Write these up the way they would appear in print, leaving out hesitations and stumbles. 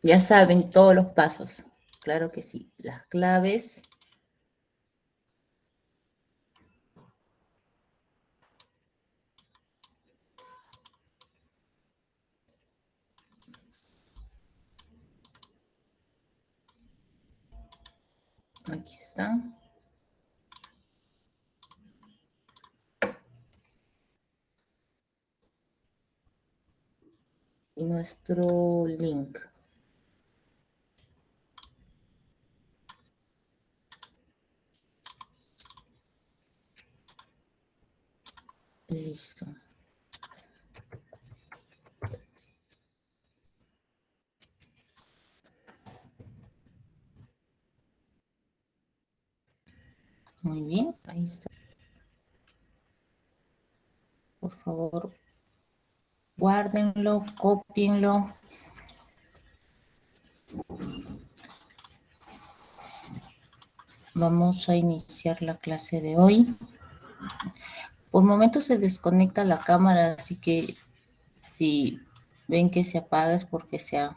Ya saben todos los pasos. Claro que sí. Las claves. Aquí están. Y nuestro link. Listo. Muy bien, ahí está. Por favor, guárdenlo, cópienlo. Vamos a iniciar la clase de hoy. Por momentos se desconecta la cámara, así que si ven que se apaga es porque se ha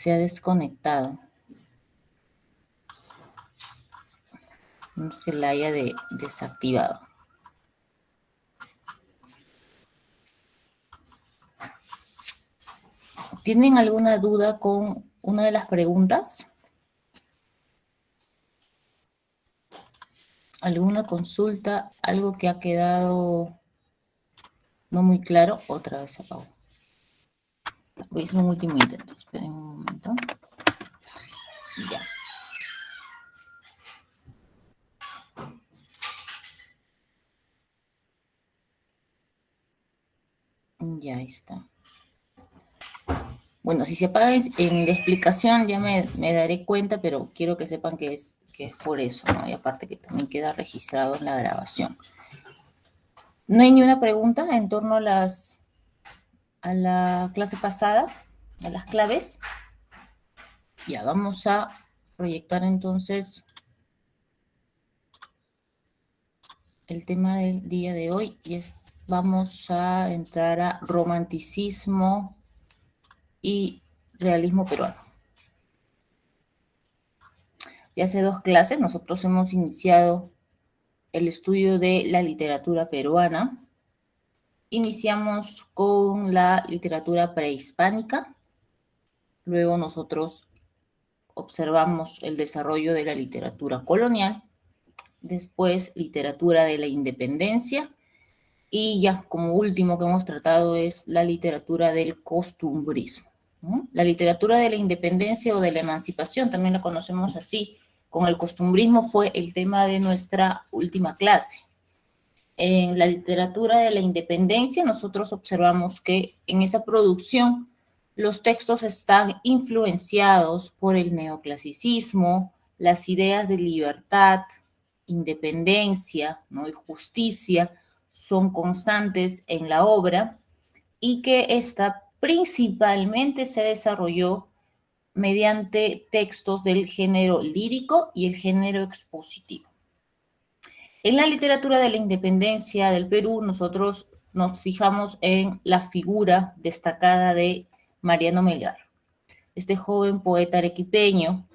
desconectado. No es que la haya desactivado. ¿Tienen alguna duda con una de las preguntas? ¿Alguna consulta? ¿Algo que ha quedado no muy claro? Otra vez se apagó. Voy a hacer un último intento. Esperen un momento. Ya. Ya está. Bueno, si se apaga en la explicación ya me daré cuenta, pero quiero que sepan que es por eso, ¿no? Y aparte que también queda registrado en la grabación. ¿No hay ni una pregunta en torno a la clase pasada, a las claves? Ya, vamos a proyectar entonces el tema del día de hoy y vamos a entrar a romanticismo y realismo peruano. Ya hace 2 clases nosotros hemos iniciado el estudio de la literatura peruana. Iniciamos con la literatura prehispánica, luego nosotros observamos el desarrollo de la literatura colonial, después literatura de la independencia, y ya como último que hemos tratado es la literatura del costumbrismo, ¿no? La literatura de la independencia o de la emancipación, también la conocemos así, con el costumbrismo fue el tema de nuestra última clase. En la literatura de la independencia nosotros observamos que en esa producción los textos están influenciados por el neoclasicismo, las ideas de libertad, independencia, ¿no? Y justicia son constantes en la obra y que esta principalmente se desarrolló mediante textos del género lírico y el género expositivo. En la literatura de la independencia del Perú, nosotros nos fijamos en la figura destacada de Mariano Melgar, este joven poeta arequipeño.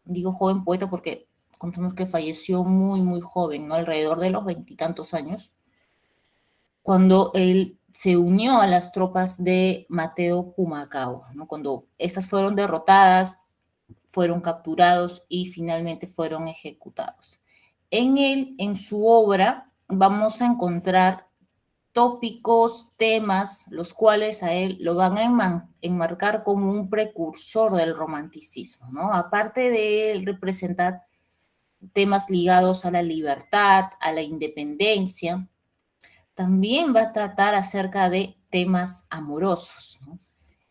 Digo joven poeta porque contamos que falleció muy, muy joven, ¿no? Alrededor de los 20 y tantos años, cuando él se unió a las tropas de Mateo Pumacahua, ¿no? Cuando estas fueron derrotadas, fueron capturados y finalmente fueron ejecutados. En su obra, vamos a encontrar tópicos, temas, los cuales a él lo van a enmarcar como un precursor del romanticismo, ¿no? Aparte de él representar temas ligados a la libertad, a la independencia, también va a tratar acerca de temas amorosos, ¿no?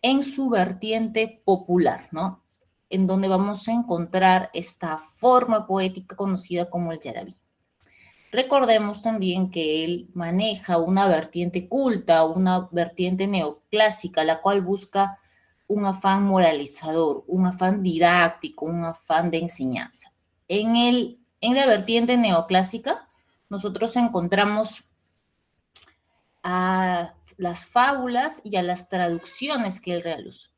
En su vertiente popular, ¿no? En donde vamos a encontrar esta forma poética conocida como el yarabí. Recordemos también que él maneja una vertiente culta, una vertiente neoclásica, la cual busca un afán moralizador, un afán didáctico, un afán de enseñanza. En la vertiente neoclásica, nosotros encontramos a las fábulas y a las traducciones que él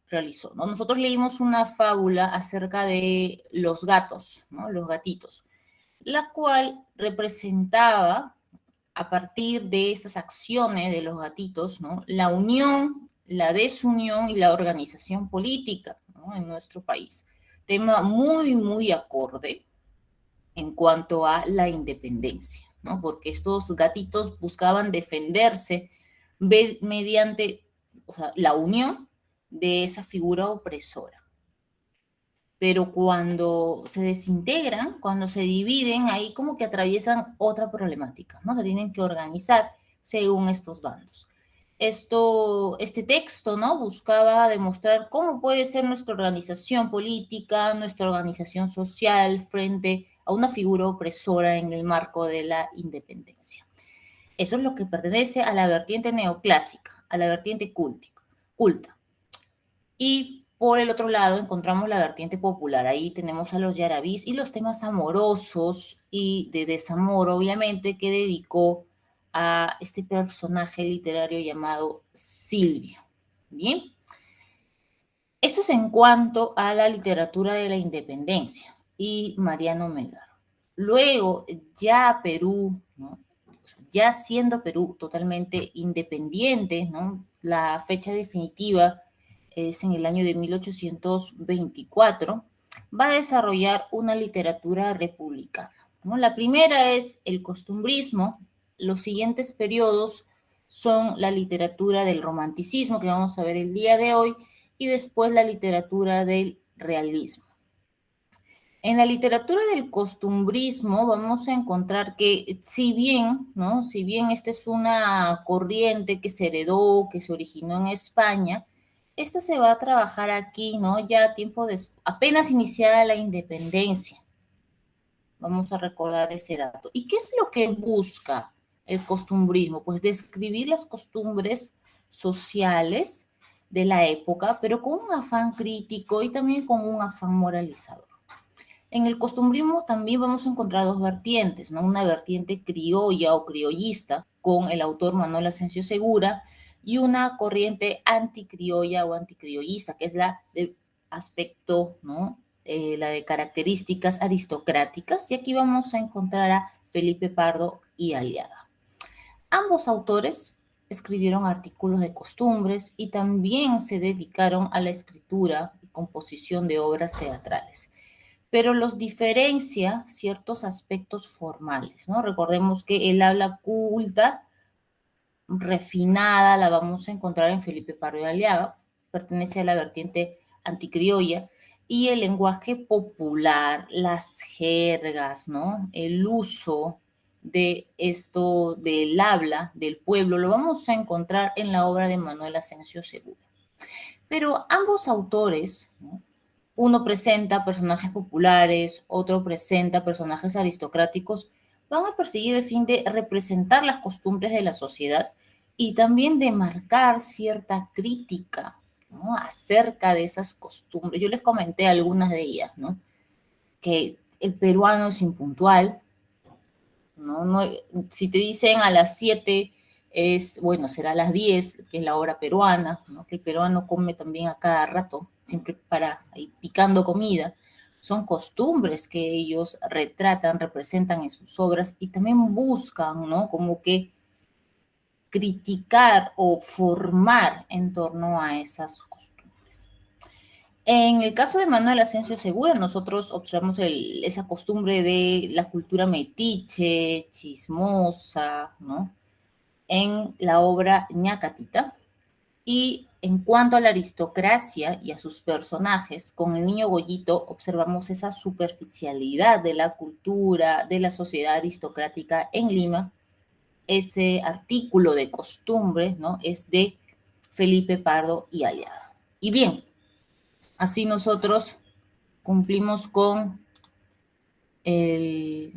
realizó, ¿no? Nosotros leímos una fábula acerca de los gatos, ¿no? Los gatitos, la cual representaba, a partir de estas acciones de los gatitos, ¿no? La unión, la desunión y la organización política, ¿no? En nuestro país. Tema muy, muy acorde en cuanto a la independencia, ¿no? Porque estos gatitos buscaban defenderse mediante, o sea, la unión de esa figura opresora. Pero cuando se desintegran, cuando se dividen, ahí como que atraviesan otra problemática, ¿no? Que tienen que organizar según estos bandos. Este texto, ¿no? Buscaba demostrar cómo puede ser nuestra organización política, nuestra organización social frente a una figura opresora en el marco de la independencia. Eso es lo que pertenece a la vertiente neoclásica, a la vertiente culta. Y por el otro lado encontramos la vertiente popular. Ahí tenemos a los yarabís y los temas amorosos y de desamor, obviamente, que dedicó a este personaje literario llamado Silvio. Bien, eso es en cuanto a la literatura de la independencia y Mariano Melgar. Luego, ya Perú, ¿no? Ya siendo Perú totalmente independiente, ¿no? La fecha definitiva es en el año de 1824, va a desarrollar una literatura republicana, ¿no? La primera es el costumbrismo, los siguientes periodos son la literatura del romanticismo, que vamos a ver el día de hoy, y después la literatura del realismo. En la literatura del costumbrismo vamos a encontrar que si bien, ¿no? Si bien esta es una corriente que se heredó, que se originó en España, esta se va a trabajar aquí, ¿no? Ya a tiempo de apenas iniciada la independencia. Vamos a recordar ese dato. ¿Y qué es lo que busca el costumbrismo? Pues describir las costumbres sociales de la época, pero con un afán crítico y también con un afán moralizador. En el costumbrismo también vamos a encontrar dos vertientes, ¿no? Una vertiente criolla o criollista con el autor Manuel Asencio Segura y una corriente anticriolla o anticriollista, que es la de aspecto, ¿no? La de características aristocráticas. Y aquí vamos a encontrar a Felipe Pardo y Aliaga. Ambos autores escribieron artículos de costumbres y también se dedicaron a la escritura y composición de obras teatrales, pero los diferencia ciertos aspectos formales, ¿no? Recordemos que el habla culta, refinada, la vamos a encontrar en Felipe Pardo de Aliaga, pertenece a la vertiente anticriolla, y el lenguaje popular, las jergas, ¿no? El uso de esto, del habla del pueblo, lo vamos a encontrar en la obra de Manuel Asencio Segura. Pero ambos autores, ¿no? Uno presenta personajes populares, otro presenta personajes aristocráticos, van a perseguir el fin de representar las costumbres de la sociedad y también de marcar cierta crítica, ¿no? Acerca de esas costumbres. Yo les comenté algunas de ellas, ¿no? Que el peruano es impuntual, ¿no? No, si te dicen a las 7 es, bueno, será a las 10, que es la hora peruana, ¿no? Que el peruano come también a cada rato, siempre para ahí picando comida. Son costumbres que ellos retratan, representan en sus obras y también buscan, ¿no? Como que criticar o formar en torno a esas costumbres. En el caso de Manuel Asencio Segura, nosotros observamos esa costumbre de la cultura metiche, chismosa, ¿no? En la obra Ñacatita. Y en cuanto a la aristocracia y a sus personajes, con el niño Goyito observamos esa superficialidad de la cultura, de la sociedad aristocrática en Lima. Ese artículo de costumbre, ¿no? Es de Felipe Pardo y Aliaga. Y bien, así nosotros cumplimos con el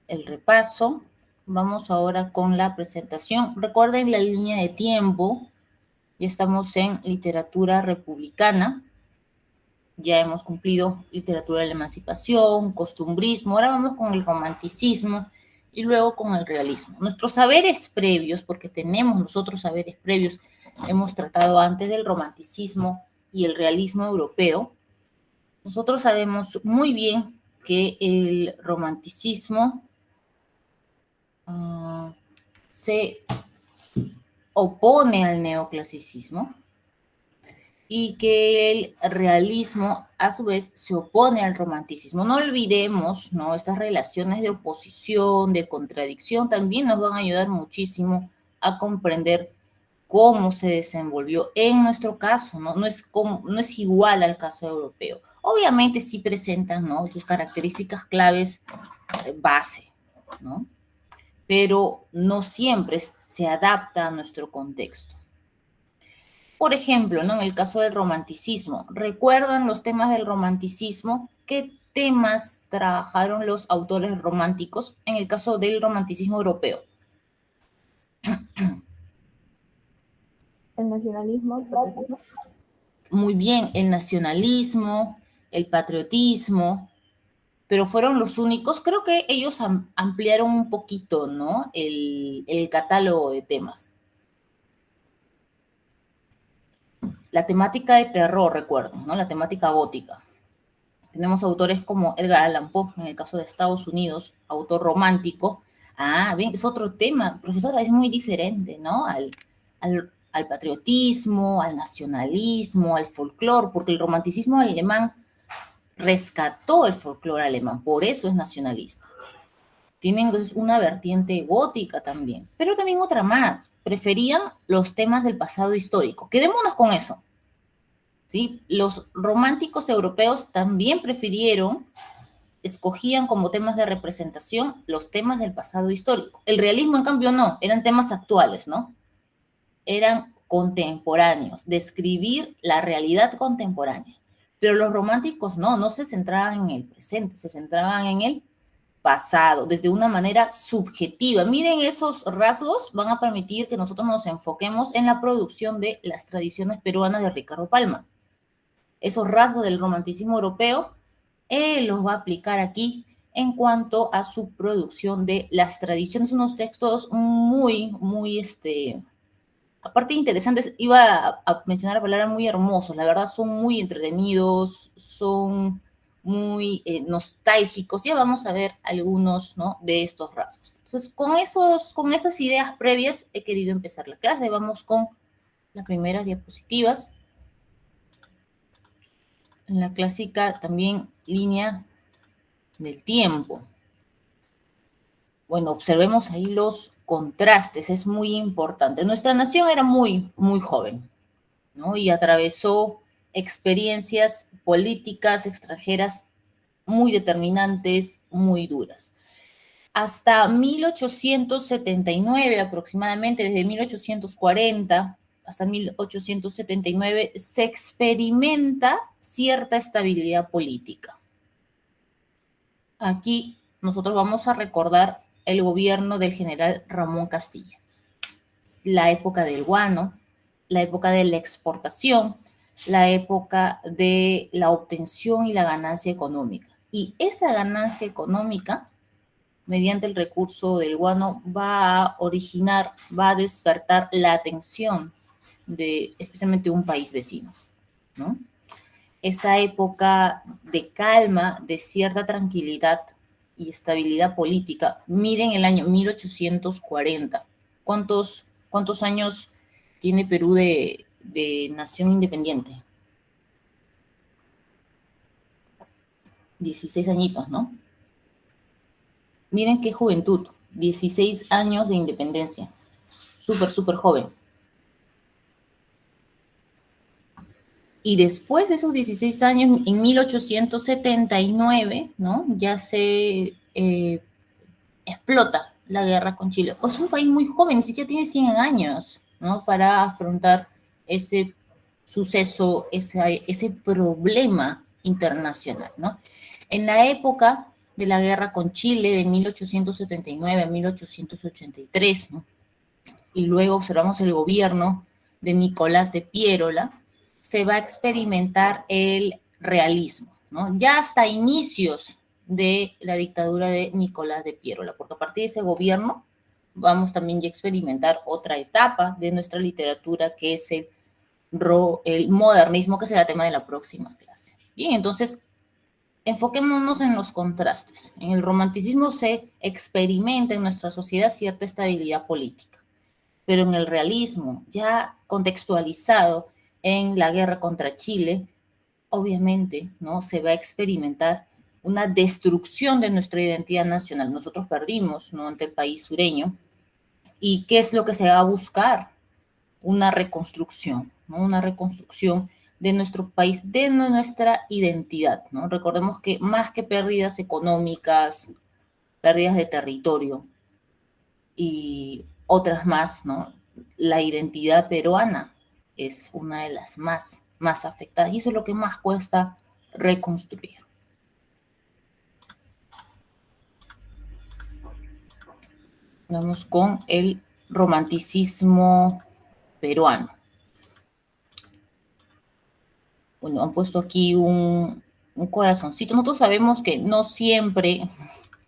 repaso. Vamos ahora con la presentación. Recuerden la línea de tiempo. Ya estamos en literatura republicana. Ya hemos cumplido literatura de la emancipación, costumbrismo. Ahora vamos con el romanticismo y luego con el realismo. Nuestros saberes previos, porque tenemos nosotros saberes previos, hemos tratado antes del romanticismo y el realismo europeo. Nosotros sabemos muy bien que el romanticismo se opone al neoclasicismo y que el realismo a su vez se opone al romanticismo. No olvidemos, ¿no? Estas relaciones de oposición, de contradicción, también nos van a ayudar muchísimo a comprender cómo se desenvolvió en nuestro caso, ¿no? No es igual al caso europeo. Obviamente sí presentan, ¿no?, sus características claves base, ¿no? Pero no siempre se adapta a nuestro contexto. Por ejemplo, ¿no?, en el caso del romanticismo, ¿recuerdan los temas del romanticismo? ¿Qué temas trabajaron los autores románticos en el caso del romanticismo europeo? El nacionalismo, el patriotismo. Muy bien, el nacionalismo, el patriotismo, pero fueron los únicos. Creo que ellos ampliaron un poquito, ¿no?, el catálogo de temas. La temática de terror, recuerdo, ¿no?, la temática gótica. Tenemos autores como Edgar Allan Poe, en el caso de Estados Unidos, autor romántico. Ah, bien, es otro tema, profesora, es muy diferente, ¿no?, al patriotismo, al nacionalismo, al folclore, porque el romanticismo alemán rescató el folclore alemán, por eso es nacionalista. Tienen entonces una vertiente gótica también, pero también otra más. Preferían los temas del pasado histórico. Quedémonos con eso, ¿sí? Los románticos europeos también escogían como temas de representación los temas del pasado histórico. El realismo, en cambio, no, eran temas actuales, ¿no? Eran contemporáneos, describir la realidad contemporánea. Pero los románticos no se centraban en el presente, se centraban en el pasado, desde una manera subjetiva. Miren, esos rasgos van a permitir que nosotros nos enfoquemos en la producción de las tradiciones peruanas de Ricardo Palma. Esos rasgos del romanticismo europeo, él los va a aplicar aquí en cuanto a su producción de las tradiciones, unos textos muy, aparte interesantes. Iba a mencionar la palabra muy hermosos, la verdad son muy entretenidos, son muy nostálgicos. Ya vamos a ver algunos, ¿no?, de estos rasgos. Entonces, con esas ideas previas he querido empezar la clase. Vamos con las primeras diapositivas. La clásica también línea del tiempo. Bueno, observemos ahí los contrastes, es muy importante. Nuestra nación era muy, muy joven, ¿no?, y atravesó experiencias políticas extranjeras muy determinantes, muy duras. Hasta 1879 aproximadamente, desde 1840 hasta 1879, se experimenta cierta estabilidad política. Aquí nosotros vamos a recordar el gobierno del general Ramón Castilla, la época del guano, la época de la exportación, la época de la obtención y la ganancia económica. Y esa ganancia económica, mediante el recurso del guano, va a despertar la atención de especialmente un país vecino, ¿no? Esa época de calma, de cierta tranquilidad y estabilidad política. Miren el año 1840. ¿Cuántos años tiene Perú de nación independiente? 16 añitos, ¿no? Miren qué juventud, 16 años de independencia. Súper, súper joven. Y después de esos 16 años, en 1879, ¿no?, ya se explota la guerra con Chile. Es un país muy joven, ni siquiera tiene 100 años, ¿no?, para afrontar ese suceso, ese problema internacional, ¿no? En la época de la guerra con Chile, de 1879 a 1883, ¿no?, y luego observamos el gobierno de Nicolás de Piérola, se va a experimentar el realismo, ¿no? Ya hasta inicios de la dictadura de Nicolás de Piérola, porque a partir de ese gobierno vamos también ya a experimentar otra etapa de nuestra literatura, que es el modernismo, que será el tema de la próxima clase. Bien, entonces, enfoquémonos en los contrastes. En el romanticismo se experimenta en nuestra sociedad cierta estabilidad política, pero en el realismo, ya contextualizado en la guerra contra Chile, obviamente, ¿no? Se va a experimentar una destrucción de nuestra identidad nacional. Nosotros perdimos, ¿no? Ante el país sureño. ¿Y qué es lo que se va a buscar? Una reconstrucción, ¿no? Una reconstrucción de nuestro país, de nuestra identidad, ¿no? Recordemos que más que pérdidas económicas, pérdidas de territorio y otras más, ¿no? La identidad peruana es una de las más afectadas y eso es lo que más cuesta reconstruir. Vamos con el romanticismo peruano. Bueno, han puesto aquí un corazoncito. Nosotros sabemos que no siempre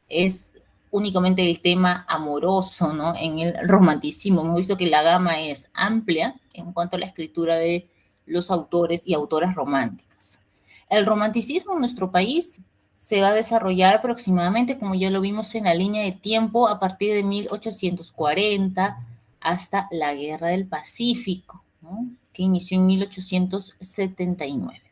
es únicamente el tema amoroso, ¿no? En el romanticismo hemos visto que la gama es amplia en cuanto a la escritura de los autores y autoras románticas. El romanticismo en nuestro país se va a desarrollar aproximadamente, como ya lo vimos en la línea de tiempo, a partir de 1840 hasta la Guerra del Pacífico, ¿no? Que inició en 1879.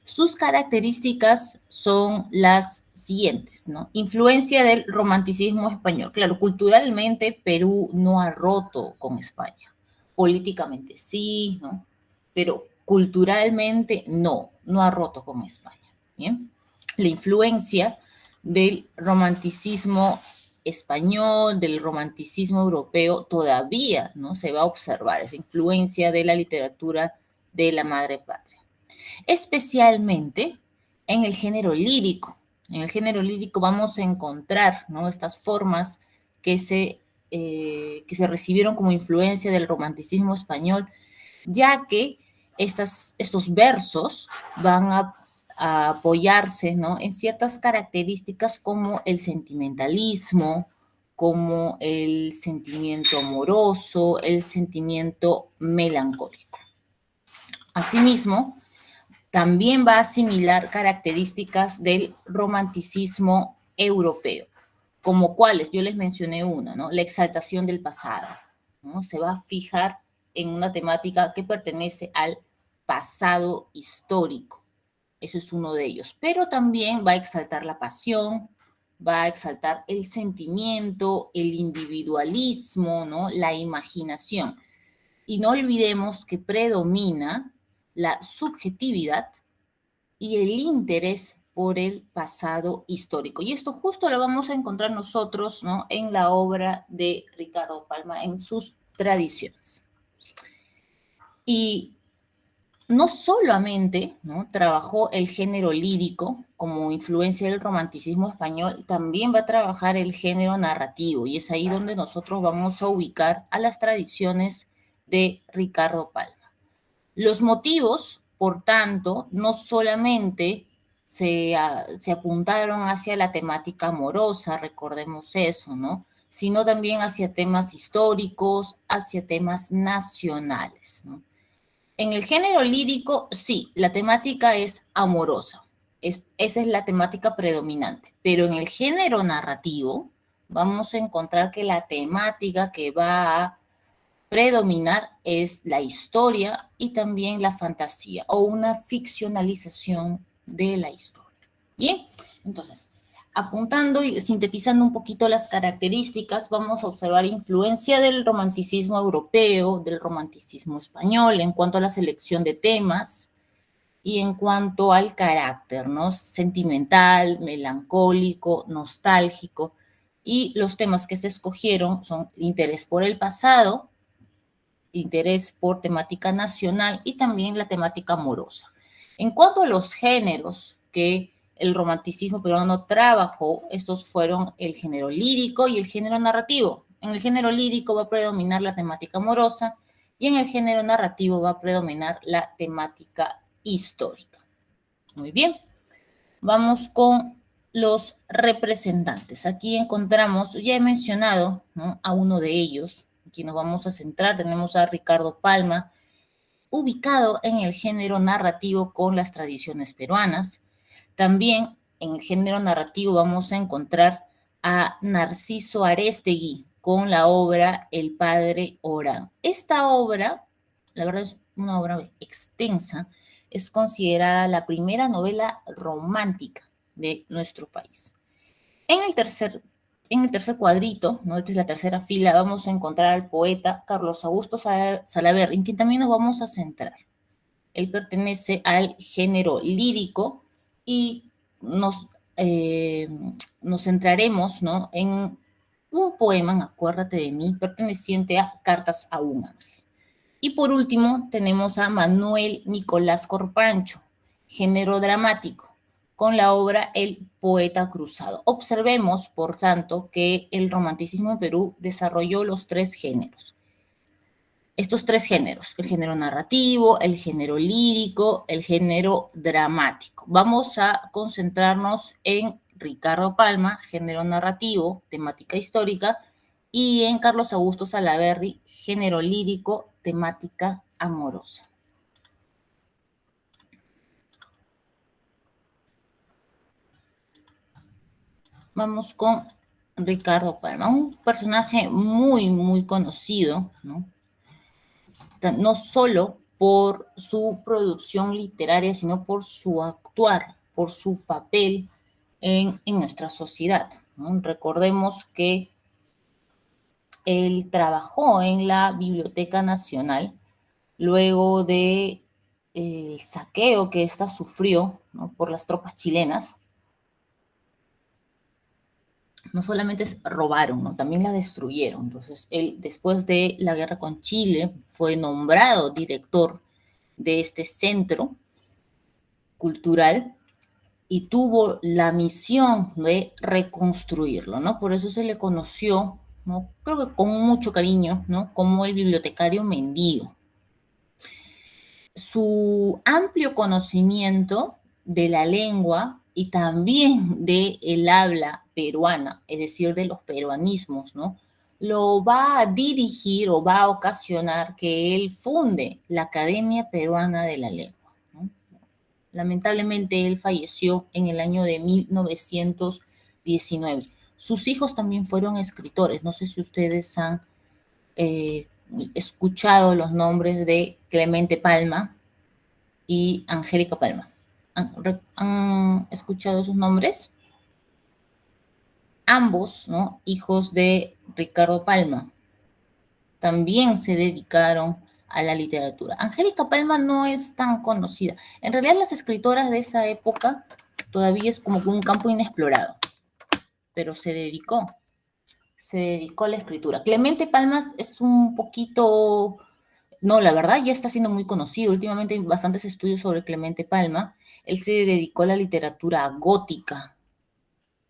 Sus características son las siguientes, ¿no? Influencia del romanticismo español. Claro, culturalmente Perú no ha roto con España. Políticamente sí, ¿no? Pero culturalmente no ha roto con España. ¿Bien? La influencia del romanticismo español, del romanticismo europeo, todavía, ¿no? Se va a observar esa influencia de la literatura de la madre patria, especialmente en el género lírico. En el género lírico vamos a encontrar, ¿no? Estas formas que se recibieron como influencia del romanticismo español, ya que estos versos van a apoyarse, ¿no? En ciertas características como el sentimentalismo, como el sentimiento amoroso, el sentimiento melancólico. Asimismo, también va a asimilar características del romanticismo europeo, como cuáles, yo les mencioné una, ¿no? La exaltación del pasado, ¿no? Se va a fijar en una temática que pertenece al pasado histórico. Eso es uno de ellos. Pero también va a exaltar la pasión, va a exaltar el sentimiento, el individualismo, ¿no? La imaginación. Y no olvidemos que predomina la subjetividad y el interés por el pasado histórico. Y esto justo lo vamos a encontrar nosotros, ¿no? En la obra de Ricardo Palma, en sus tradiciones. Y no solamente, ¿no? Trabajó el género lírico como influencia del romanticismo español, también va a trabajar el género narrativo, y es ahí donde nosotros vamos a ubicar a las tradiciones de Ricardo Palma. Los motivos, por tanto, no solamente se apuntaron hacia la temática amorosa, recordemos eso, ¿no? Sino también hacia temas históricos, hacia temas nacionales, ¿no? En el género lírico, sí, la temática es amorosa. Esa es la temática predominante. Pero en el género narrativo, vamos a encontrar que la temática que va a predominar es la historia y también la fantasía o una ficcionalización de la historia. Bien, entonces, apuntando y sintetizando un poquito las características, vamos a observar influencia del romanticismo europeo, del romanticismo español en cuanto a la selección de temas y en cuanto al carácter, ¿no? Sentimental, melancólico, nostálgico. Y los temas que se escogieron son interés por el pasado, interés por temática nacional y también la temática amorosa. En cuanto a los géneros que el romanticismo peruano trabajó, estos fueron el género lírico y el género narrativo. En el género lírico va a predominar la temática amorosa y en el género narrativo va a predominar la temática histórica. Muy bien, vamos con los representantes. Aquí encontramos, ya he mencionado, ¿no?, a uno de ellos, aquí nos vamos a centrar, tenemos a Ricardo Palma, ubicado en el género narrativo con las tradiciones peruanas. También en el género narrativo vamos a encontrar a Narciso Arestegui con la obra El Padre Orán. Esta obra, la verdad es una obra extensa, es considerada la primera novela romántica de nuestro país. En el tercer cuadrito, ¿no?, esta es la tercera fila, vamos a encontrar al poeta Carlos Augusto Salaverry, en quien también nos vamos a centrar. Él pertenece al género lírico y nos centraremos, ¿no?, en un poema, Acuérdate de mí, perteneciente a Cartas a un ángel. Y por último tenemos a Manuel Nicolás Corpancho, género dramático, con la obra El Poeta Cruzado. Observemos, por tanto, que el romanticismo en Perú desarrolló los tres géneros. Estos tres géneros, el género narrativo, el género lírico, el género dramático. Vamos a concentrarnos en Ricardo Palma, género narrativo, temática histórica, y en Carlos Augusto Salaverry, género lírico, temática amorosa. Vamos con Ricardo Palma, un personaje muy, muy conocido, ¿no? No solo por su producción literaria, sino por su actuar, por su papel en nuestra sociedad, ¿no? Recordemos que él trabajó en la Biblioteca Nacional luego de el saqueo que ésta sufrió, ¿no?, por las tropas chilenas. No solamente robaron, ¿no?, también la destruyeron. Entonces, él, después de la guerra con Chile, fue nombrado director de este centro cultural y tuvo la misión de reconstruirlo, ¿no? Por eso se le conoció, ¿no?, creo que con mucho cariño, ¿no?, como el bibliotecario mendigo. Su amplio conocimiento de la lengua y también del habla peruana, es decir, de los peruanismos, ¿no?, lo va a dirigir o va a ocasionar que él funde la Academia Peruana de la Lengua, ¿no? Lamentablemente, él falleció en el año de 1919. Sus hijos también fueron escritores. No sé si ustedes han escuchado los nombres de Clemente Palma y Angélica Palma. ¿Han escuchado sus nombres? Ambos, ¿no?, hijos de Ricardo Palma, también se dedicaron a la literatura. Angélica Palma no es tan conocida. En realidad, las escritoras de esa época todavía es como que un campo inexplorado, pero se dedicó a la escritura. Clemente Palma es un poquito... No, la verdad ya está siendo muy conocido. Últimamente hay bastantes estudios sobre Clemente Palma. Él se dedicó a la literatura gótica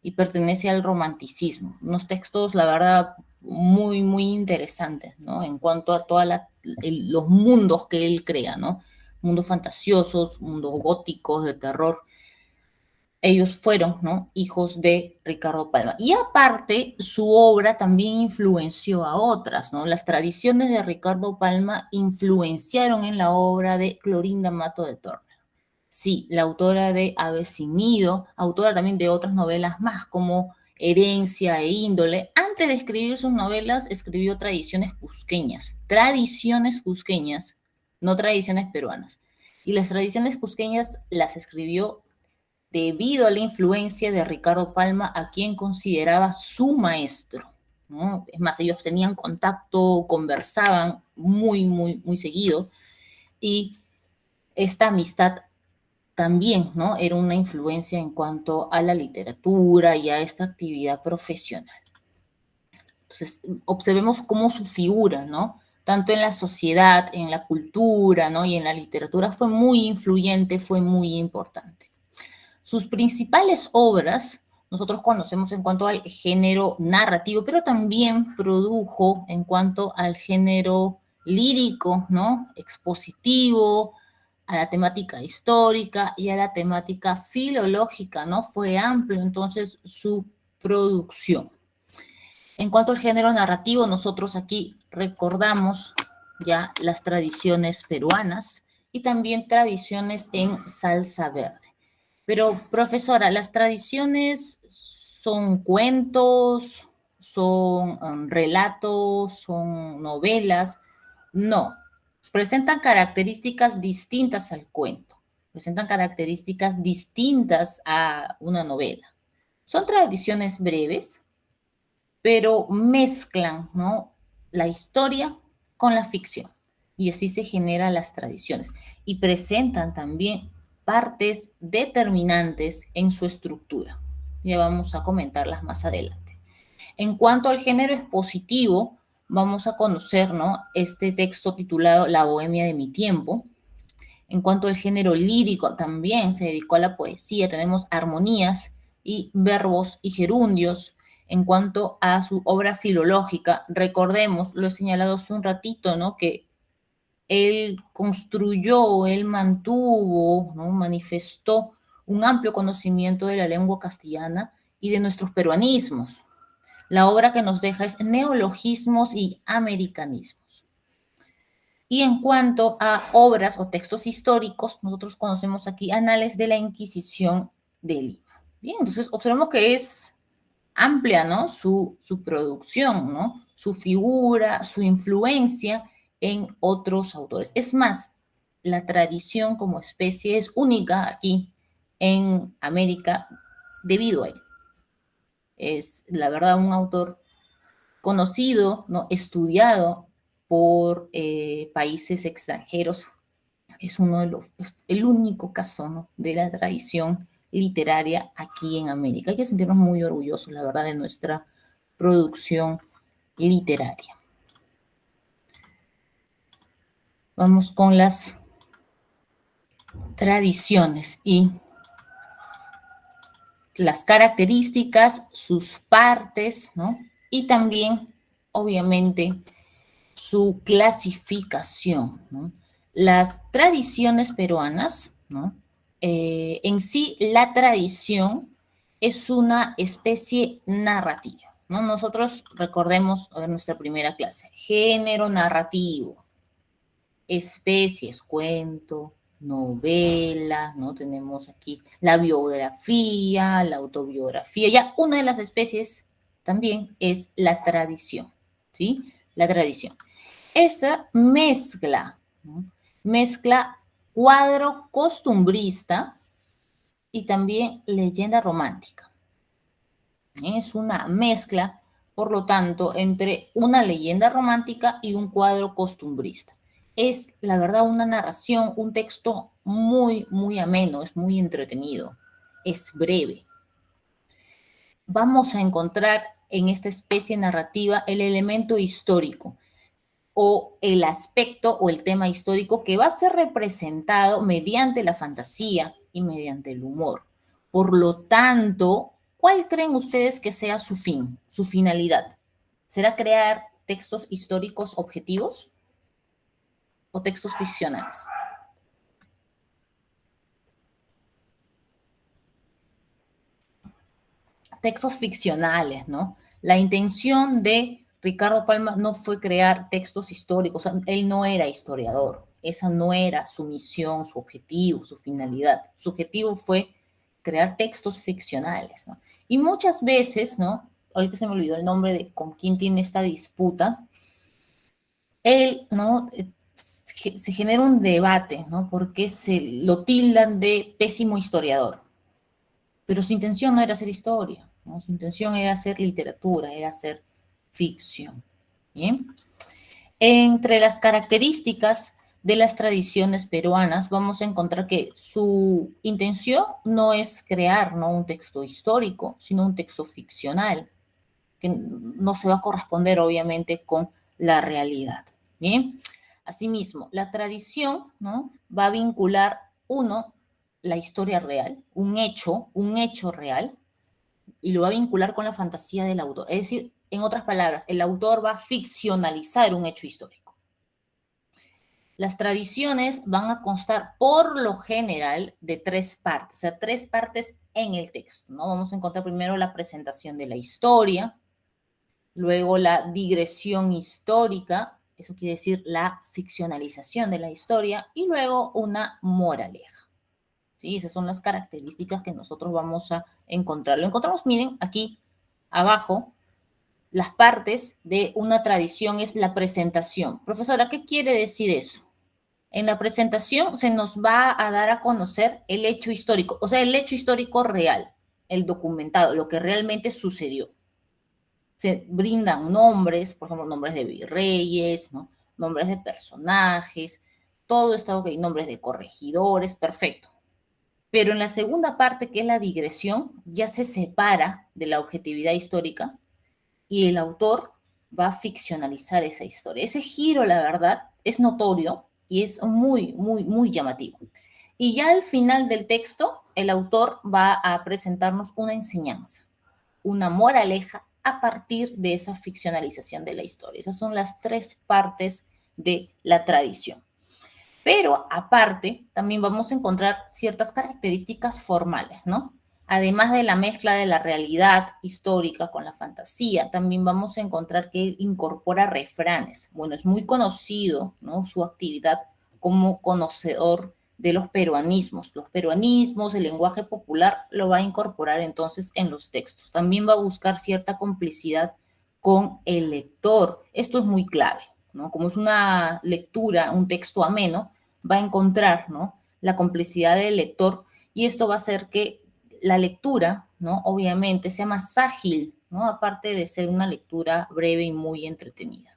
y pertenece al romanticismo. Unos textos, la verdad, muy, muy interesantes, ¿no?, en cuanto a todos los mundos que él crea, ¿no? Mundos fantasiosos, mundos góticos, de terror. Ellos fueron, ¿no?, hijos de Ricardo Palma. Y aparte, su obra también influenció a otras, ¿no? Las tradiciones de Ricardo Palma influenciaron en la obra de Clorinda Mato de Tormes. Sí, la autora de Ave sin nido, autora también de otras novelas más, como Herencia e Índole. Antes de escribir sus novelas, escribió tradiciones cusqueñas, no tradiciones peruanas. Y las tradiciones cusqueñas las escribió debido a la influencia de Ricardo Palma, a quien consideraba su maestro, ¿no? Es más, ellos tenían contacto, conversaban muy, muy, muy seguido, y esta amistad también, ¿no?, era una influencia en cuanto a la literatura y a esta actividad profesional. Entonces, observemos cómo su figura, ¿no?, tanto en la sociedad, en la cultura, ¿no?, y en la literatura, fue muy influyente, fue muy importante. Sus principales obras nosotros conocemos en cuanto al género narrativo, pero también produjo en cuanto al género lírico, ¿no?, expositivo, a la temática histórica y a la temática filológica, ¿no? Fue amplio entonces su producción. En cuanto al género narrativo, nosotros aquí recordamos ya las tradiciones peruanas y también tradiciones en salsa verde. Pero, profesora, ¿las tradiciones son cuentos, son relatos, son novelas? No, presentan características distintas al cuento, presentan características distintas a una novela. Son tradiciones breves, pero mezclan, ¿no?, la historia con la ficción. Y así se generan las tradiciones. Y presentan también partes determinantes en su estructura. Ya vamos a comentarlas más adelante. En cuanto al género expositivo, vamos a conocer, ¿no?, este texto titulado La Bohemia de mi tiempo. En cuanto al género lírico, también se dedicó a la poesía. Tenemos armonías y verbos y gerundios. En cuanto a su obra filológica, recordemos, lo he señalado hace un ratito, ¿no?, que él construyó, él mantuvo, ¿no?, manifestó un amplio conocimiento de la lengua castellana y de nuestros peruanismos. La obra que nos deja es Neologismos y Americanismos. Y en cuanto a obras o textos históricos, nosotros conocemos aquí Anales de la Inquisición de Lima. Bien, entonces observamos que es amplia, ¿no?, su producción, ¿no?, su figura, su influencia en otros autores. Es más, la tradición como especie es única aquí en América debido a él. Es, la verdad, un autor conocido, ¿no?, estudiado por países extranjeros. Es uno de los, es el único caso, ¿no?, de la tradición literaria aquí en América. Hay que sentirnos muy orgullosos, la verdad, de nuestra producción literaria. Vamos con las tradiciones y las características, sus partes, ¿no?, y también, obviamente, su clasificación, ¿no? Las tradiciones peruanas, ¿no?, en sí, la tradición es una especie narrativa, ¿no? Nosotros recordemos, a ver, nuestra primera clase, género narrativo, especies, cuento, novela, ¿no? Tenemos aquí la biografía, la autobiografía. Ya una de las especies también es la tradición, ¿sí? La tradición. Esa mezcla, ¿no?, mezcla cuadro costumbrista y también leyenda romántica. Es una mezcla, por lo tanto, entre una leyenda romántica y un cuadro costumbrista. Es, la verdad, una narración, un texto muy, muy ameno, es muy entretenido, es breve. Vamos a encontrar en esta especie narrativa el elemento histórico o el aspecto o el tema histórico que va a ser representado mediante la fantasía y mediante el humor. Por lo tanto, ¿cuál creen ustedes que sea su fin, su finalidad? ¿Será crear textos históricos objetivos o textos ficcionales? Textos ficcionales, ¿no? La intención de Ricardo Palma no fue crear textos históricos, o sea, él no era historiador, esa no era su misión, su objetivo, su finalidad. Su objetivo fue crear textos ficcionales, ¿no? Y muchas veces, ¿no? Ahorita se me olvidó el nombre de con quién tiene esta disputa, él, ¿no?, se genera un debate, ¿no?, porque se lo tildan de pésimo historiador. Pero su intención no era hacer historia, ¿no? Su intención era hacer literatura, era hacer ficción. ¿Bien? Entre las características de las tradiciones peruanas vamos a encontrar que su intención no es crear, ¿no?, un texto histórico, sino un texto ficcional, que no se va a corresponder obviamente con la realidad. Bien, asimismo, la tradición, ¿no?, va a vincular, uno, la historia real, un hecho real, y lo va a vincular con la fantasía del autor. Es decir, en otras palabras, el autor va a ficcionalizar un hecho histórico. Las tradiciones van a constar por lo general de 3 partes, o sea, 3 partes en el texto, ¿no? Vamos a encontrar primero la presentación de la historia, luego la digresión histórica, eso quiere decir la ficcionalización de la historia, y luego una moraleja. ¿Sí? Esas son las características que nosotros vamos a encontrar. Lo encontramos, miren, aquí abajo, las partes de una tradición es la presentación. Profesora, ¿qué quiere decir eso? En la presentación se nos va a dar a conocer el hecho histórico, o sea, el hecho histórico real, el documentado, lo que realmente sucedió. Se brindan nombres, por ejemplo, nombres de virreyes, ¿no? Nombres de personajes, todo está ok, nombres de corregidores, perfecto. Pero en la segunda parte, que es la digresión, ya se separa de la objetividad histórica y el autor va a ficcionalizar esa historia. Ese giro, la verdad, es notorio y es muy, muy, muy llamativo. Y ya al final del texto, el autor va a presentarnos una enseñanza, una moraleja a partir de esa ficcionalización de la historia. Esas son las 3 partes de la tradición. Pero aparte, también vamos a encontrar ciertas características formales, ¿no? Además de la mezcla de la realidad histórica con la fantasía, también vamos a encontrar que él incorpora refranes. Bueno, es muy conocido, ¿no? Su actividad como conocedor de los peruanismos. Los peruanismos, el lenguaje popular, lo va a incorporar entonces en los textos. También va a buscar cierta complicidad con el lector. Esto es muy clave, ¿no? Como es una lectura, un texto ameno, va a encontrar, ¿no? La complicidad del lector y esto va a hacer que la lectura, ¿no? Obviamente sea más ágil, ¿no? Aparte de ser una lectura breve y muy entretenida.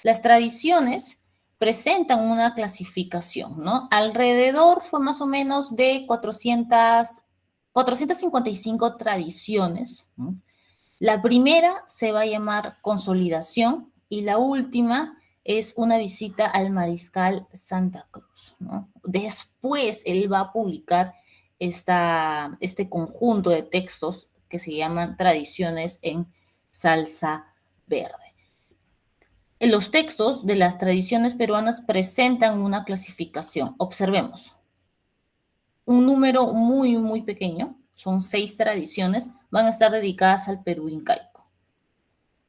Las tradiciones presentan una clasificación, ¿no? Alrededor fue más o menos de 455 tradiciones, ¿no? La primera se va a llamar consolidación y la última es una visita al mariscal Santa Cruz, ¿no? Después él va a publicar este conjunto de textos que se llaman tradiciones en salsa verde. Los textos de las tradiciones peruanas presentan una clasificación. Observemos, un número muy, muy pequeño, son 6 tradiciones, van a estar dedicadas al Perú incaico.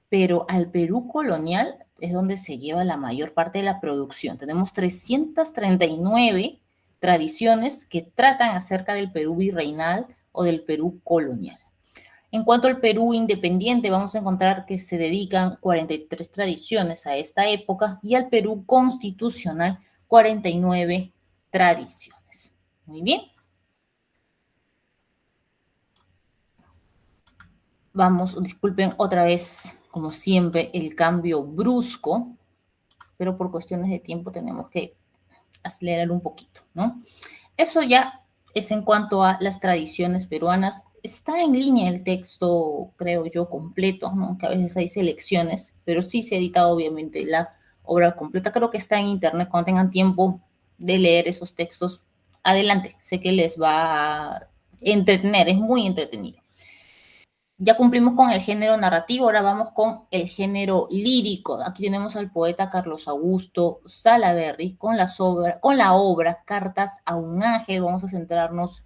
Pero al Perú colonial es donde se lleva la mayor parte de la producción. Tenemos 339 tradiciones que tratan acerca del Perú virreinal o del Perú colonial. En cuanto al Perú independiente, vamos a encontrar que se dedican 43 tradiciones a esta época y al Perú constitucional 49 tradiciones. Muy bien. Vamos, disculpen otra vez, como siempre, el cambio brusco, pero por cuestiones de tiempo tenemos que acelerar un poquito, ¿no? Eso ya es en cuanto a las tradiciones peruanas. Está en línea el texto, creo yo, completo, ¿no? Que a veces hay selecciones, pero sí se ha editado obviamente la obra completa. Creo que está en internet cuando tengan tiempo de leer esos textos. Adelante, sé que les va a entretener, es muy entretenido. Ya cumplimos con el género narrativo, ahora vamos con el género lírico. Aquí tenemos al poeta Carlos Augusto Salaverry con la obra Cartas a un ángel. Vamos a centrarnos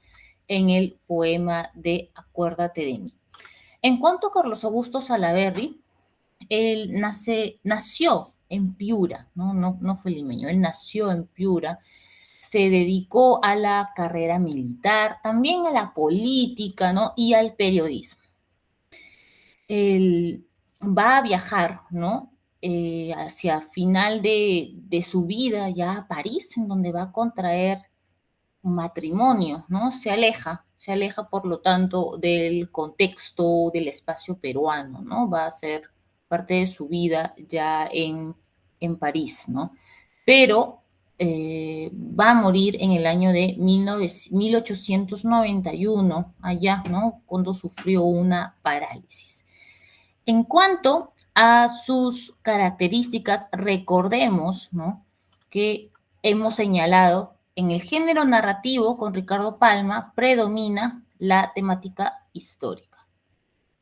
en el poema de Acuérdate de mí. En cuanto a Carlos Augusto Salaverry, él nació en Piura, no fue limeño, él nació en Piura, se dedicó a la carrera militar, también a la política, ¿no? Y al periodismo. Él va a viajar, ¿no? Hacia final de su vida ya a París, en donde va a contraer un matrimonio, ¿no? Se aleja por lo tanto del contexto del espacio peruano, ¿no? Va a ser parte de su vida ya en París, ¿no? Pero va a morir en el año de 1891, allá, ¿no? Cuando sufrió una parálisis. En cuanto a sus características, recordemos, ¿no? Que hemos señalado en el género narrativo con Ricardo Palma predomina la temática histórica.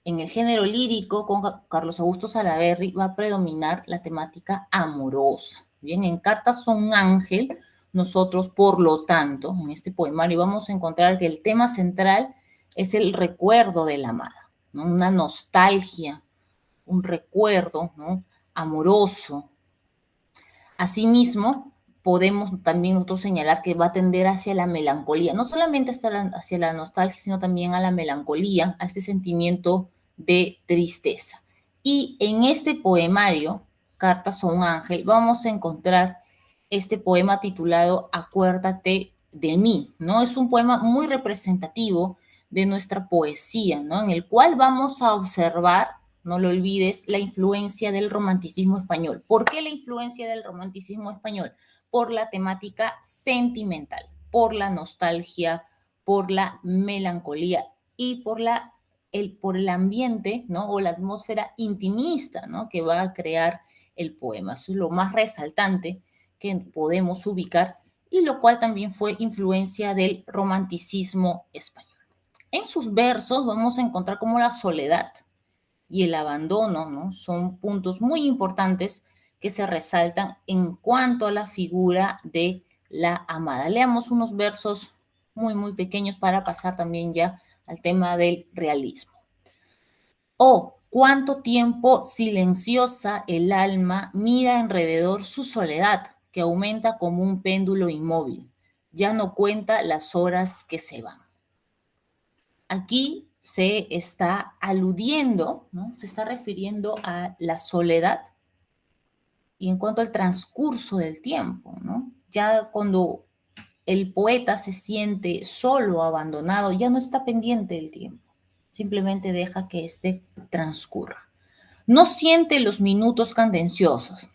En el género lírico con Carlos Augusto Salaverry va a predominar la temática amorosa, Bien, en Cartas a un ángel, nosotros, por lo tanto, en este poemario vamos a encontrar que el tema central es el recuerdo de la amada, ¿no? Una nostalgia, un recuerdo, ¿no? Amoroso. Asimismo, podemos también nosotros señalar que va a tender hacia la melancolía, no solamente hacia la nostalgia, sino también a la melancolía, a este sentimiento de tristeza. Y en este poemario, Cartas a un ángel, vamos a encontrar este poema titulado Acuérdate de mí, ¿no? Es un poema muy representativo de nuestra poesía, ¿no? En el cual vamos a observar, no lo olvides, la influencia del romanticismo español. ¿Por qué la influencia del romanticismo español? Por la temática sentimental, por la nostalgia, por la melancolía y por el ambiente, ¿no? O la atmósfera intimista, ¿no? Que va a crear el poema. Eso es lo más resaltante que podemos ubicar y lo cual también fue influencia del romanticismo español. En sus versos vamos a encontrar cómo la soledad y el abandono, ¿no? Son puntos muy importantes que se resaltan en cuanto a la figura de la amada. Leamos unos versos muy pequeños para pasar también ya al tema del realismo. Oh, cuánto tiempo silenciosa el alma mira alrededor su soledad, que aumenta como un péndulo inmóvil. Ya no cuenta las horas que se van. Aquí se está aludiendo, ¿no? Se está refiriendo a la soledad y en cuanto al transcurso del tiempo, ¿no? Ya cuando el poeta se siente solo, abandonado, ya no está pendiente del tiempo, simplemente deja que éste transcurra. No siente los minutos cadenciosos,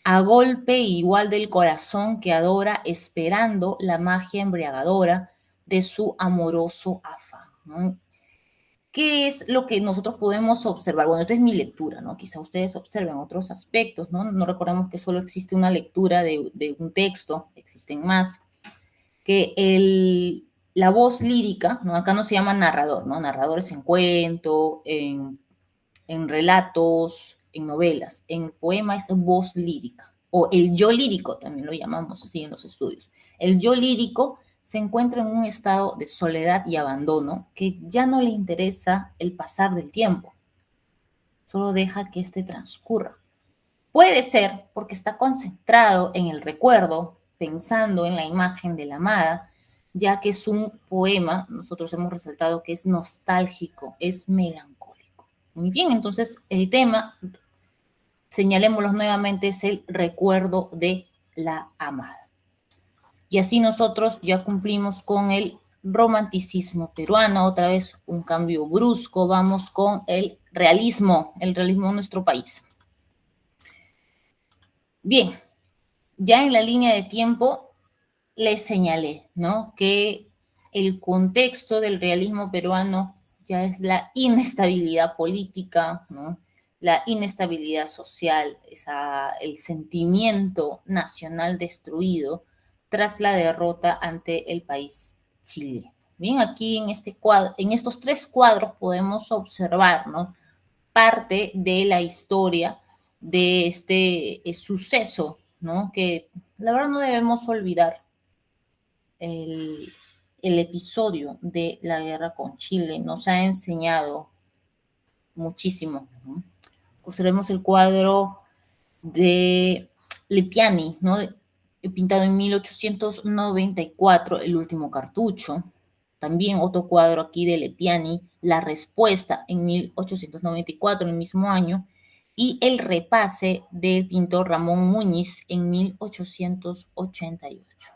a golpe igual del corazón que adora, esperando la magia embriagadora de su amoroso afán, ¿no? ¿Qué es lo que nosotros podemos observar? Bueno, esta es mi lectura, ¿no? Quizá ustedes observen otros aspectos, ¿no? No recordemos que solo existe una lectura de un texto, existen más, que la voz lírica, ¿no? Acá no se llama narrador, ¿no? Narradores en cuento, en relatos, en novelas. En poema es voz lírica, o el yo lírico, también lo llamamos así en los estudios. El yo lírico se encuentra en un estado de soledad y abandono que ya no le interesa el pasar del tiempo, solo deja que éste transcurra. Puede ser porque está concentrado en el recuerdo, pensando en la imagen de la amada, ya que es un poema, nosotros hemos resaltado que es nostálgico, es melancólico. Muy bien, entonces el tema, señalémoslo nuevamente, es el recuerdo de la amada. Y así nosotros ya cumplimos con el romanticismo peruano, otra vez un cambio brusco, vamos con el realismo de nuestro país. Bien, ya en la línea de tiempo les señalé, ¿no? Que el contexto del realismo peruano ya es la inestabilidad política, ¿no? La inestabilidad social, el sentimiento nacional destruido tras la derrota ante el país chileno. Bien, aquí en estos tres cuadros podemos observar, ¿no? Parte de la historia de este suceso, ¿no? Que la verdad no debemos olvidar el, el episodio de la guerra con Chile nos ha enseñado muchísimo, ¿no? Observemos el cuadro de Lepiani, ¿no? Pintado en 1894, El último cartucho. También otro cuadro aquí de Lepiani, La respuesta, en 1894, el mismo año. Y El repase del pintor Ramón Muñiz en 1888,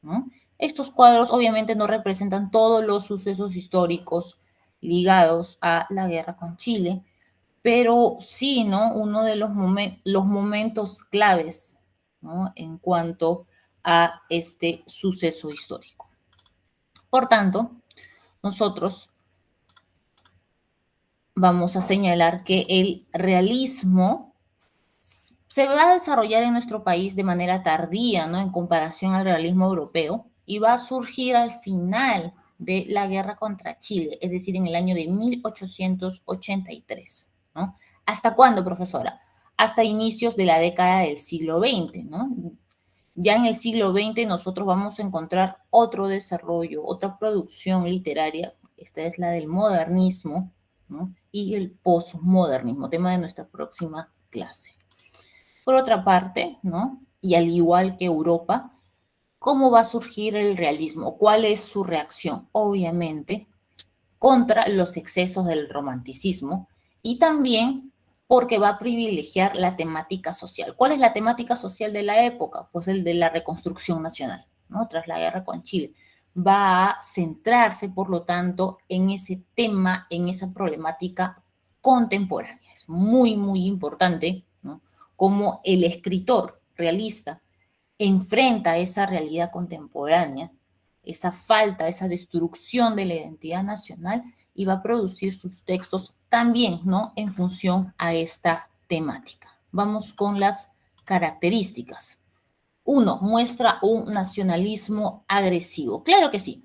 ¿no? Estos cuadros obviamente no representan todos los sucesos históricos ligados a la guerra con Chile, pero sí, ¿no? Uno de los momentos claves, ¿no? En cuanto a este suceso histórico. Por tanto, nosotros vamos a señalar que el realismo se va a desarrollar en nuestro país de manera tardía, ¿no? En comparación al realismo europeo, y va a surgir al final de la guerra contra Chile, es decir, en el año de 1883, ¿no? ¿Hasta cuándo, profesora? hasta inicios de la década del siglo XX, ¿no? Ya en el siglo XX nosotros vamos a encontrar otro desarrollo, otra producción literaria, esta es la del modernismo, ¿no? Y el posmodernismo, tema de nuestra próxima clase. Por otra parte, ¿no? Y al igual que Europa, ¿cómo va a surgir el realismo? ¿Cuál es su reacción? Obviamente, contra los excesos del romanticismo y también porque va a privilegiar la temática social. ¿Cuál es la temática social de la época? Pues el de la reconstrucción nacional, ¿no? Tras la guerra con Chile. Va a centrarse, por lo tanto, en ese tema, en esa problemática contemporánea. Es muy, muy importante, ¿no? Como el escritor realista enfrenta esa realidad contemporánea, esa falta, esa destrucción de la identidad nacional y va a producir sus textos también, ¿no? En función a esta temática. Vamos con las características. Uno, muestra un nacionalismo agresivo. Claro que sí.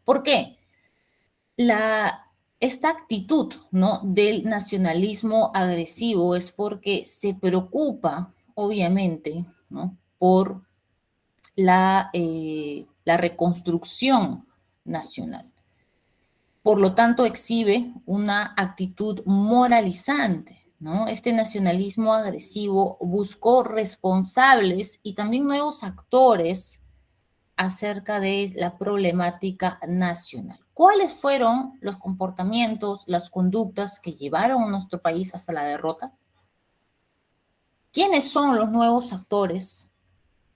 ¿Por qué? Esta actitud, ¿no? Del nacionalismo agresivo es porque se preocupa, obviamente, ¿no? Por la reconstrucción nacional. Por lo tanto, exhibe una actitud moralizante, ¿no? Este nacionalismo agresivo buscó responsables y también nuevos actores acerca de la problemática nacional. ¿Cuáles fueron los comportamientos, las conductas que llevaron a nuestro país hasta la derrota? ¿Quiénes son los nuevos actores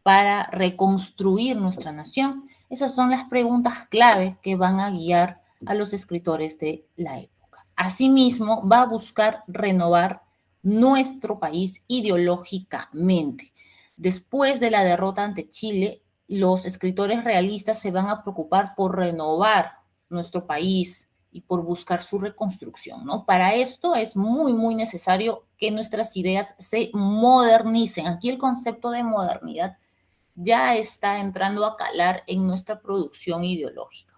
para reconstruir nuestra nación? Esas son las preguntas clave que van a guiar a los escritores de la época. Asimismo, va a buscar renovar nuestro país ideológicamente. Después de la derrota ante Chile, los escritores realistas se van a preocupar por renovar nuestro país y por buscar su reconstrucción, ¿no? Para esto es muy, muy necesario que nuestras ideas se modernicen. Aquí el concepto de modernidad ya está entrando a calar en nuestra producción ideológica.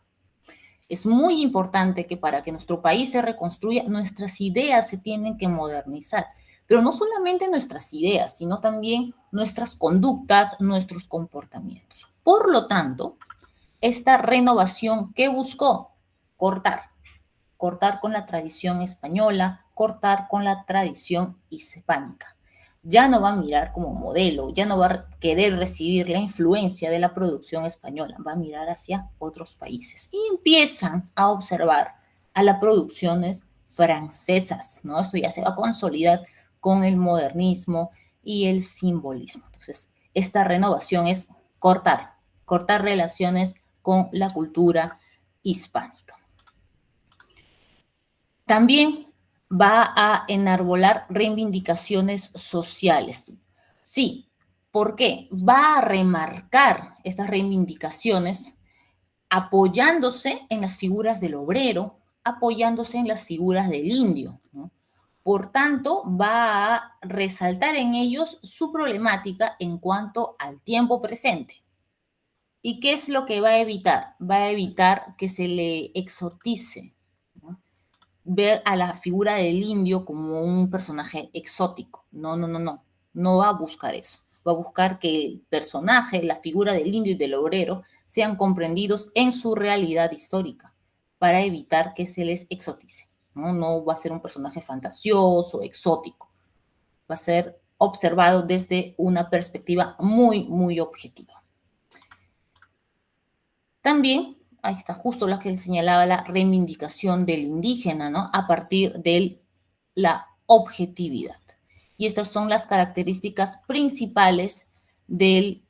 Es muy importante que para que nuestro país se reconstruya, nuestras ideas se tienen que modernizar, pero no solamente nuestras ideas, sino también nuestras conductas, nuestros comportamientos. Por lo tanto, esta renovación, ¿qué buscó? Cortar con la tradición española, cortar con la tradición hispánica. Ya no va a mirar como modelo, ya no va a querer recibir la influencia de la producción española, va a mirar hacia otros países. Y empiezan a observar a las producciones francesas, ¿no? Esto ya se va a consolidar con el modernismo y el simbolismo. Entonces, esta renovación es cortar relaciones con la cultura hispánica. También va a enarbolar reivindicaciones sociales. Sí, ¿por qué? Va a remarcar estas reivindicaciones apoyándose en las figuras del obrero, apoyándose en las figuras del indio, ¿no? Por tanto, va a resaltar en ellos su problemática en cuanto al tiempo presente. ¿Y qué es lo que va a evitar? Va a evitar que se le exotice, ¿no? Ver a la figura del indio como un personaje exótico. No, no, no, no. No va a buscar eso. Va a buscar que el personaje, la figura del indio y del obrero, sean comprendidos en su realidad histórica para evitar que se les exotice. No, no va a ser un personaje fantasioso, exótico. Va a ser observado desde una perspectiva muy, muy objetiva. También, ahí está justo lo que él señalaba, la reivindicación del indígena, ¿no? A partir de la objetividad. Y estas son las características principales del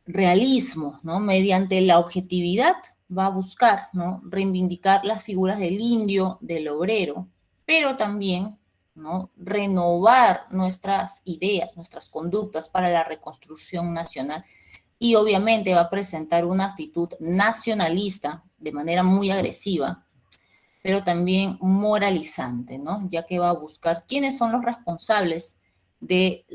realismo, ¿no? Mediante la objetividad va a buscar, ¿no? Reivindicar las figuras del indio, del obrero, pero también, ¿no? Renovar nuestras ideas, nuestras conductas para la reconstrucción nacional y obviamente va a presentar una actitud nacionalista de manera muy agresiva, pero también moralizante, ¿no? Ya que va a buscar quiénes son los responsables del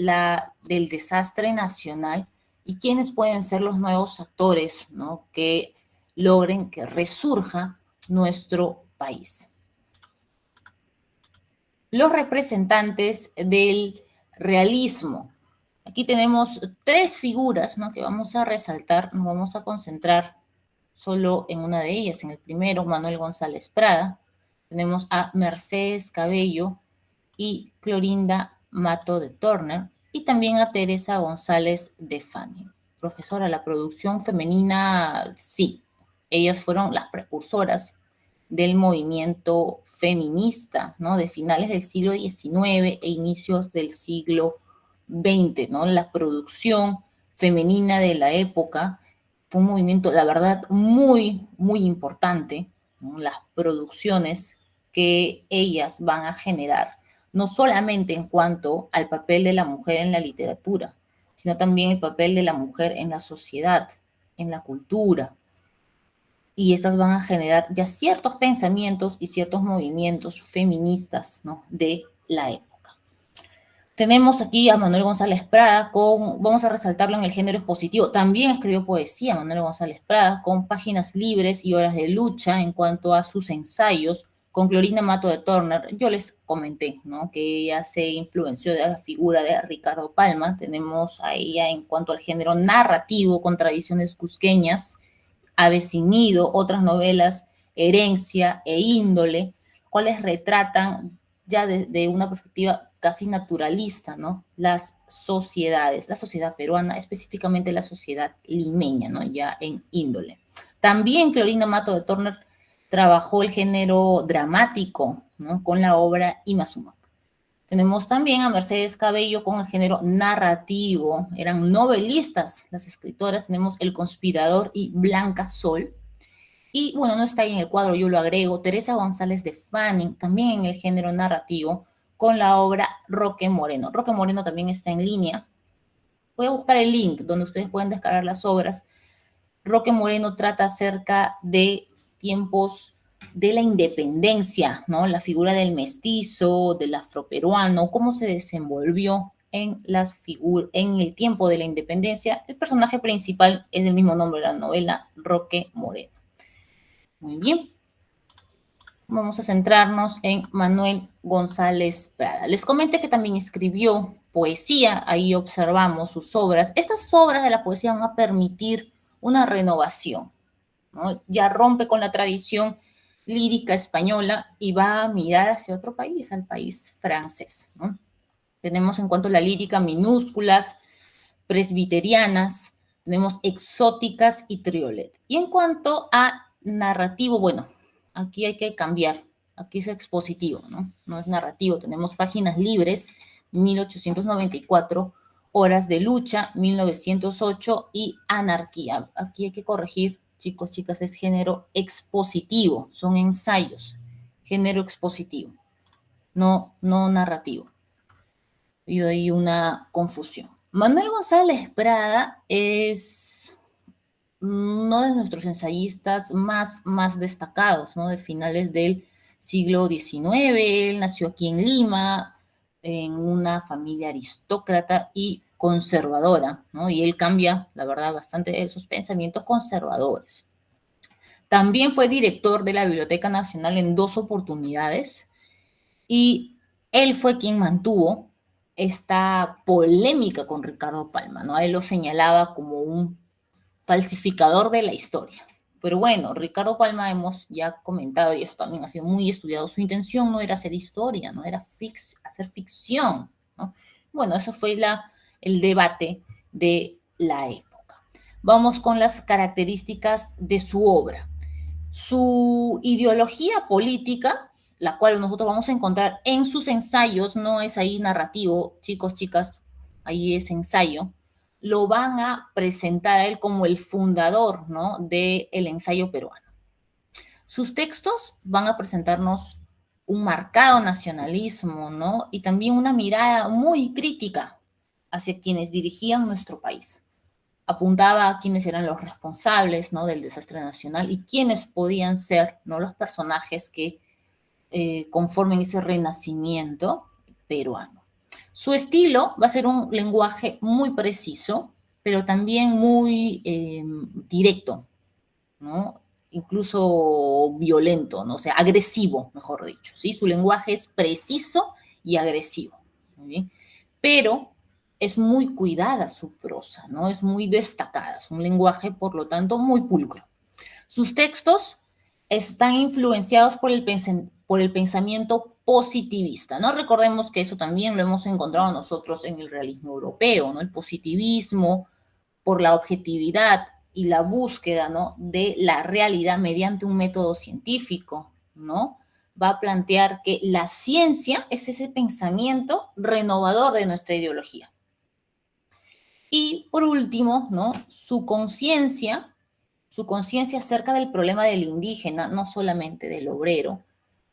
desastre nacional y quiénes pueden ser los nuevos actores, ¿no? Que logren que resurja nuestro país. Los representantes del realismo. Aquí tenemos tres figuras, ¿no?, que vamos a resaltar, nos vamos a concentrar solo en una de ellas. En el primero, Manuel González Prada. Tenemos a Mercedes Cabello y Clorinda Mato de Turner, y también a Teresa González de Fanning. Profesora, la producción femenina, sí, ellas fueron las precursoras del movimiento feminista, ¿no?, de finales del siglo XIX e inicios del siglo XX, ¿no? La producción femenina de la época fue un movimiento, la verdad, muy, muy importante, ¿no? Las producciones que ellas van a generar, no solamente en cuanto al papel de la mujer en la literatura, sino también el papel de la mujer en la sociedad, en la cultura. Y estas van a generar ya ciertos pensamientos y ciertos movimientos feministas, ¿no?, de la época. Tenemos aquí a Manuel González Prada, vamos a resaltarlo en el género expositivo. También escribió poesía Manuel González Prada, con Páginas libres y Horas de lucha. En cuanto a sus ensayos, con Clorinda Mato de Turner, yo les comenté, ¿no?, que ella se influenció de la figura de Ricardo Palma. Tenemos a ella en cuanto al género narrativo, con Tradiciones cusqueñas, Avecinido, otras novelas, Herencia e Índole, cuales retratan ya de una perspectiva casi naturalista, ¿no?, las sociedades, la sociedad peruana, específicamente la sociedad limeña, ¿no?, ya en Índole. También Clorinda Mato de Turner trabajó el género dramático, ¿no?, con la obra Imazumac. Tenemos también a Mercedes Cabello con el género narrativo, eran novelistas las escritoras. Tenemos El Conspirador y Blanca Sol. Y bueno, no está ahí en el cuadro, yo lo agrego, Teresa González de Fanning, también en el género narrativo, con la obra Roque Moreno. Roque Moreno también está en línea. Voy a buscar el link donde ustedes pueden descargar las obras. Roque Moreno trata acerca de tiempos de la independencia, ¿no?, la figura del mestizo, del afroperuano, cómo se desenvolvió en el tiempo de la independencia. El personaje principal es del mismo nombre de la novela, Roque Moreno. Muy bien. Vamos a centrarnos en Manuel González Prada. Les comenté que también escribió poesía, ahí observamos sus obras. Estas obras de la poesía van a permitir una renovación, ¿no? Ya rompe con la tradición lírica española y va a mirar hacia otro país, al país francés, ¿no? Tenemos en cuanto a la lírica minúsculas, presbiterianas, tenemos exóticas y triolet. Y en cuanto a narrativo, bueno, aquí hay que cambiar, aquí es expositivo, ¿no? No es narrativo. Tenemos Páginas libres, 1894, Horas de lucha, 1908 y Anarquía. Aquí hay que corregir, chicos, chicas, es género expositivo, son ensayos, género expositivo, no narrativo. Ha habido ahí una confusión. Manuel González Prada es uno de nuestros ensayistas más destacados, ¿no?, de finales del siglo XIX. Él nació aquí en Lima, en una familia aristócrata y conservadora, ¿no? Y él cambia, la verdad, bastante de esos pensamientos conservadores. También fue director de la Biblioteca Nacional en 2 oportunidades, y él fue quien mantuvo esta polémica con Ricardo Palma, ¿no? A él lo señalaba como un falsificador de la historia. Pero bueno, Ricardo Palma hemos ya comentado, y eso también ha sido muy estudiado, su intención no era hacer historia, no era hacer ficción, ¿no? Bueno, eso fue el debate de la época. Vamos con las características de su obra. Su ideología política, la cual nosotros vamos a encontrar en sus ensayos, no es ahí narrativo, chicos, chicas, ahí es ensayo, lo van a presentar a él como el fundador, ¿no?, del ensayo peruano. Sus textos van a presentarnos un marcado nacionalismo, ¿no?, y también una mirada muy crítica hacia quienes dirigían nuestro país. Apuntaba a quiénes eran los responsables, ¿no?, del desastre nacional y quiénes podían ser, ¿no?, los personajes que conformen ese renacimiento peruano. Su estilo va a ser un lenguaje muy preciso, pero también muy directo, ¿no?, incluso violento, ¿no?, o sea, agresivo, mejor dicho, ¿sí? Su lenguaje es preciso y agresivo, ¿muy bien? pero es muy cuidada su prosa, ¿no? Es muy destacada, es un lenguaje, por lo tanto, muy pulcro. Sus textos están influenciados por el pensamiento positivista, ¿no? Recordemos que eso también lo hemos encontrado nosotros en el realismo europeo, ¿no? El positivismo por la objetividad y la búsqueda, ¿no?, de la realidad mediante un método científico, ¿no? Va a plantear que la ciencia es ese pensamiento renovador de nuestra ideología. Y por último, ¿no?, su conciencia acerca del problema del indígena, no solamente del obrero,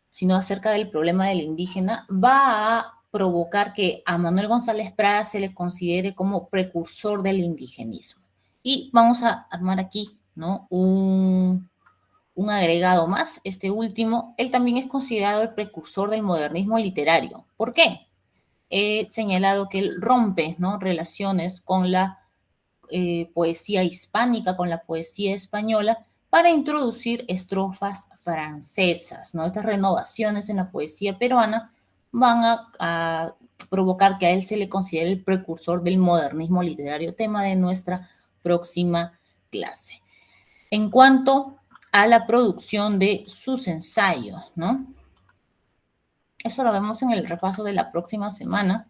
sino acerca del problema del indígena, va a provocar que a Manuel González Prada se le considere como precursor del indigenismo. Y vamos a armar aquí, ¿no?, un agregado más, este último. Él también es considerado el precursor del modernismo literario. ¿Por qué? He señalado que él rompe, ¿no?, relaciones con la poesía hispánica, con la poesía española, para introducir estrofas francesas, ¿no? Estas renovaciones en la poesía peruana van a provocar que a él se le considere el precursor del modernismo literario, tema de nuestra próxima clase. En cuanto a la producción de sus ensayos, ¿no? Eso lo vemos en el repaso de la próxima semana.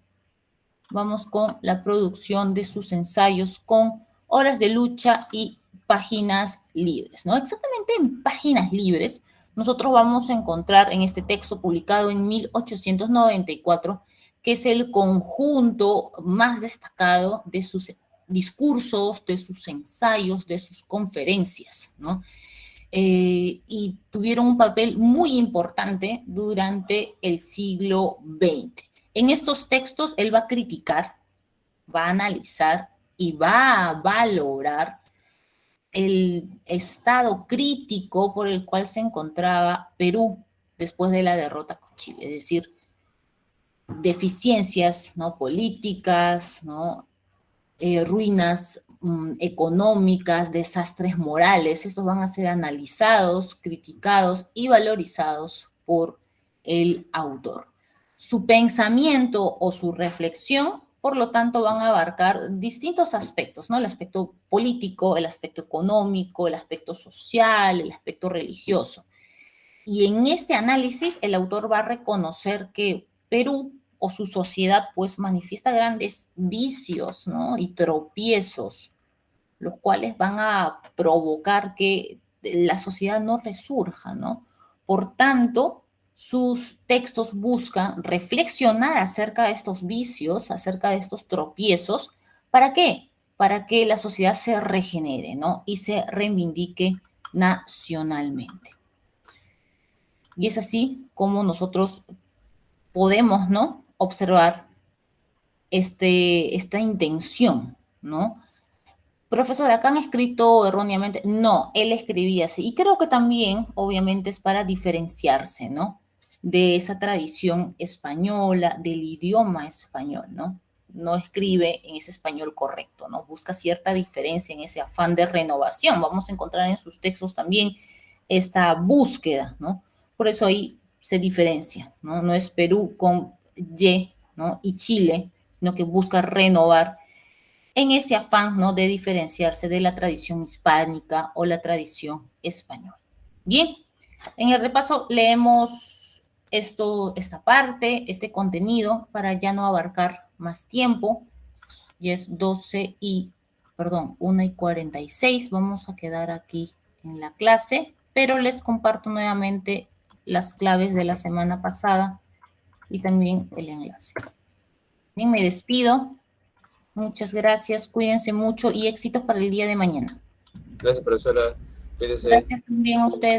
Vamos con la producción de sus ensayos con horas de lucha y páginas libres, ¿no? Exactamente en páginas libres, nosotros vamos a encontrar en este texto publicado en 1894, que es el conjunto más destacado de sus discursos, de sus ensayos, de sus conferencias, ¿no? Y tuvieron un papel muy importante durante el siglo XX. En estos textos él va a criticar, va a analizar y va a valorar el estado crítico por el cual se encontraba Perú después de la derrota con Chile, es decir, deficiencias, ¿no?, políticas, ¿no?, ruinas económicas, desastres morales. Estos van a ser analizados, criticados y valorizados por el autor. Su pensamiento o su reflexión, por lo tanto, van a abarcar distintos aspectos, ¿no? El aspecto político, el aspecto económico, el aspecto social, el aspecto religioso. Y en este análisis, el autor va a reconocer que Perú o su sociedad, pues, manifiesta grandes vicios, ¿no?, y tropiezos, los cuales van a provocar que la sociedad no resurja, ¿no? Por tanto, sus textos buscan reflexionar acerca de estos vicios, acerca de estos tropiezos. ¿Para qué? Para que la sociedad se regenere, ¿no?, y se reivindique nacionalmente. Y es así como nosotros podemos, ¿no?, observar esta intención, ¿no? Profesor, acá han escrito erróneamente. No, él escribía así. Y creo que también, obviamente, es para diferenciarse, ¿no?, de esa tradición española, del idioma español, ¿no? No escribe en ese español correcto, ¿no? Busca cierta diferencia en ese afán de renovación. Vamos a encontrar en sus textos también esta búsqueda, ¿no? Por eso ahí se diferencia, ¿no? No es Perú con Y, ¿no?, y Chile, sino que busca renovar en ese afán, ¿no?, de diferenciarse de la tradición hispánica o la tradición española. Bien, en el repaso leemos esta parte, este contenido, para ya no abarcar más tiempo. Ya es 1:46. Vamos a quedar aquí en la clase, pero les comparto nuevamente las claves de la semana pasada y también el enlace. Bien, me despido. Muchas gracias, cuídense mucho y éxitos para el día de mañana. Gracias, profesora. Cuídese. Gracias también a ustedes.